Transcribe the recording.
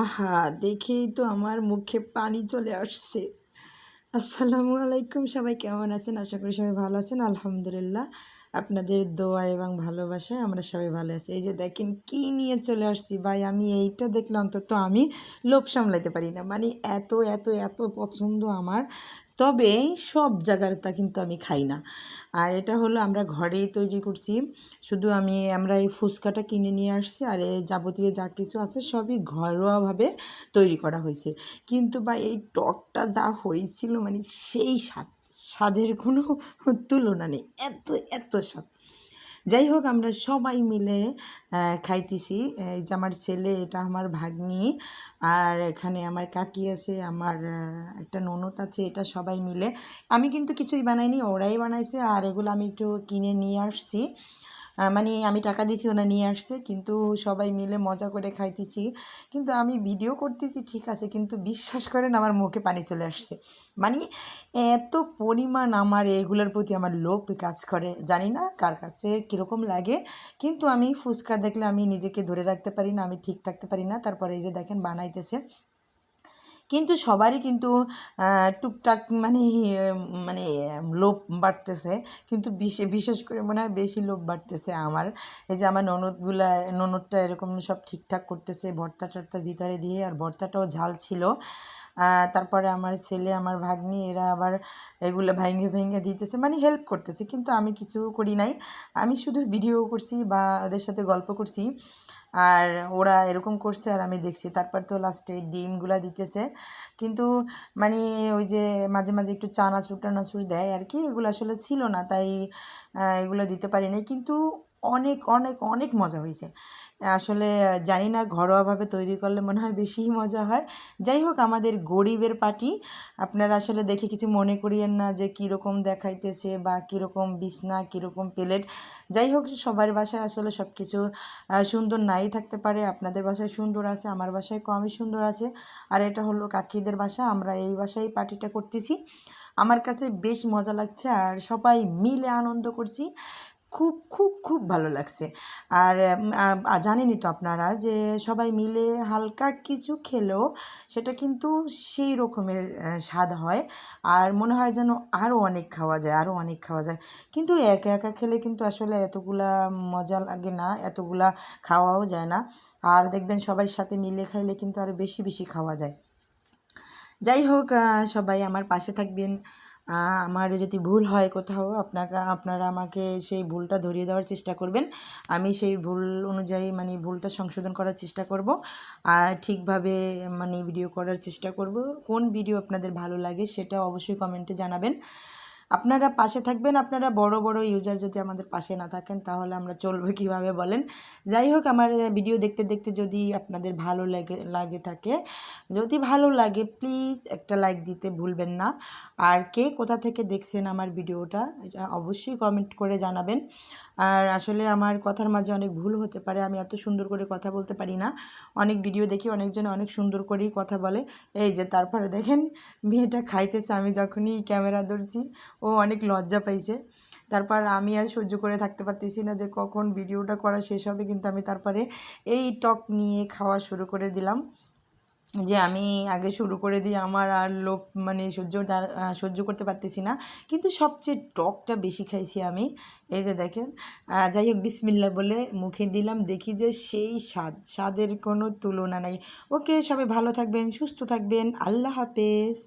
আহা! দেখেই তো আমার মুখে পানি চলে আসছে। আসসালামু আলাইকুম, সবাই কেমন আছেন? আশা করি সবাই ভালো আছেন। আলহামদুলিল্লাহ। আপনাদের দোয়া এবং ভালোবাসায় আমরা সবাই ভালো আছি। এই যে দেখেন কি নিয়ে চলে আসছি ভাই, আমি এইটা দেখলে অন্তত আমি লোভ সামলাইতে পারি না। মানে এত, এত, এত পছন্দ আমার। তবে সব জায়গারটা কিন্তু আমি খাই না। আর এটা হলো আমরা ঘরেই তৈরি করছি। শুধু আমরা এই ফুচকাটা কিনে নিয়ে আসছি, আর এই যাবতীয় যা কিছু আছে সবই ঘরোয়াভাবে তৈরি করা হয়েছে। কিন্তু বা এই টকটা যা হয়েছিল মানে সেই স্বাদ, স্বাদের কোনো তুলনা নেই। এত, এত স্বাদ। যাই হোক আমরা সবাই মিলে খাইতেছি। এই যে আমার ছেলে, এটা আমার ভাগ্নি, আর এখানে আমার কাকি আছে, আমার একটা ননদ আছে, এটা সবাই মিলে। আমি কিন্তু কিছুই বানাইনি, ওরাই বানাইছে। আর এগুলো আমি একটু কিনে নিয়ে আসছি, মানে আমি টাকা দিছি, ওরা নিয়ে আসছে। কিন্তু সবাই মিলে মজা করে খাইতেছি। কিন্তু আমি ভিডিও করতেছি ঠিক আছে, কিন্তু বিশ্বাস করেন আমার মুখে পানি চলে আসছে। মানে এত পরিমাণ আমার এগুলোর প্রতি আমার লোভ কাজ করে। জানি না কার কাছে কীরকম লাগে, কিন্তু আমি ফুচকা দেখলে আমি নিজেকে ধরে রাখতে পারি না, আমি ঠিক থাকতে পারি না। তারপরে এই যে দেখেন বানাইতেছে, কিন্তু সবারই কিন্তু টুকটাক মানে মানে লোভ বাড়তেছে। কিন্তু বিশেষ করে মনে হয় বেশি লোভ বাড়তেছে আমার। এই যে আমার ননদটা এরকম সব ঠিকঠাক করতেছে, ভর্তা টর্তা ভিতরে দিয়ে, আর ভর্তাটাও ঝাল ছিল। তারপরে আমার ছেলে, আমার ভাগ্নি, এরা আবার এগুলো ভেঙে ভেঙে দিতেছে, মানে হেল্প করতেছে। কিন্তু আমি কিছু করি নাই, আমি শুধু ভিডিও করছি বা ওদের সাথে গল্প করছি। আর ওরা এরকম করছে আর আমি দেখছি। তারপর তো লাস্টে ডিমগুলা দিতেছে। কিন্তু মানে ওই যে মাঝে মাঝে একটু চানাচুর টানাচুর দেয় আর কি, এগুলো আসলে ছিল না, তাই এগুলো দিতে পারি নাই। কিন্তু অনেক অনেক অনেক মজা হয়েছে। আসলে জানি না, ঘরোয়াভাবে তৈরি করলে মনে হয় বেশিই মজা হয়। যাই হোক, আমাদের গরিবের পার্টি। আপনারা আসলে দেখে কিছু মনে করিয়েন না যে কীরকম দেখাইতেছে বা কীরকম বিছনা, কীরকম প্লেট। যাই হোক, সবার বাসায় আসলে সব কিছু সুন্দর নাই থাকতে পারে। আপনাদের বাসায় সুন্দর আছে, আমার বাসায় কমই সুন্দর আছে। আর এটা হলো কাকিদের বাসা, আমরা এই বাসায় পার্টিটা করতেছি। আমার কাছে বেশ মজা লাগছে, আর সবাই মিলে আনন্দ করছি। খুব খুব খুব ভালো লাগছে। আর জানেনই তো আপনারা যে সবাই মিলে হালকা কিছু খেলেও সেটা কিন্তু সেই রকমের স্বাদ হয়। আর মনে হয় যেন আরও অনেক খাওয়া যায়, আরও অনেক খাওয়া যায়। কিন্তু একা একা খেলে কিন্তু আসলে এতগুলা মজা লাগে না, এতগুলা খাওয়াও যায় না। আর দেখবেন সবার সাথে মিলে খাইলে কিন্তু আরও বেশি বেশি খাওয়া যায়। যাই হোক, সবাই আমার পাশে থাকবেন। আমার যদি ভুল হয় কোথাও, আপনারা আমাকে সেই ভুলটা ধরিয়ে দেওয়ার চেষ্টা করবেন। আমি সেই ভুল অনুযায়ী মানে ভুলটা সংশোধন করার চেষ্টা করব, আর ঠিকভাবে মানে ভিডিও করার চেষ্টা করব। কোন ভিডিও আপনাদের ভালো লাগে সেটা অবশ্যই কমেন্টে জানাবেন। আপনারা পাশে থাকবেন। আপনারা বড় বড় ইউজার যদি আমাদের পাশে না থাকেন তাহলে আমরা চলবো কীভাবে বলেন? যাই হোক, আমার ভিডিও দেখতে দেখতে যদি আপনাদের ভালো লাগে থাকে, যদি ভালো লাগে প্লিজ একটা লাইক দিতে ভুলবেন না। আর কে কোথা থেকে দেখছেন আমার ভিডিওটা, এটা অবশ্যই কমেন্ট করে জানাবেন। আর আসলে আমার কথার মাঝে অনেক ভুল হতে পারে, আমি এত সুন্দর করে কথা বলতে পারি না। অনেক ভিডিও দেখি অনেকজন অনেক সুন্দর করেই কথা বলে। এই যে তারপরে দেখেন মেয়েটা খাইতেছে, আমি যখনই ক্যামেরা ধরছি ও অনেক লজ্জা পাইছে। তারপর আমি আর সহ্য করে থাকতে পারতেছি না যে কখন ভিডিওটা করা শেষ হবে, কিন্তু আমি তারপরে এই টক নিয়ে খাওয়া শুরু করে দিলাম। যে আমি আগে শুরু করে দিই, আমার আর লোভ মানে সহ্য করতে পারতেছি না। কিন্তু সবচেয়ে টকটা বেশি খাইছি আমি। এই যে দেখেন, যাই হোক বিসমিল্লাহ বলে মুখে দিলাম, দেখি যে সেই স্বাদের কোনো তুলনা নাই। ওকে, সবাই ভালো থাকবেন, সুস্থ থাকবেন, আল্লাহ হাফেজ।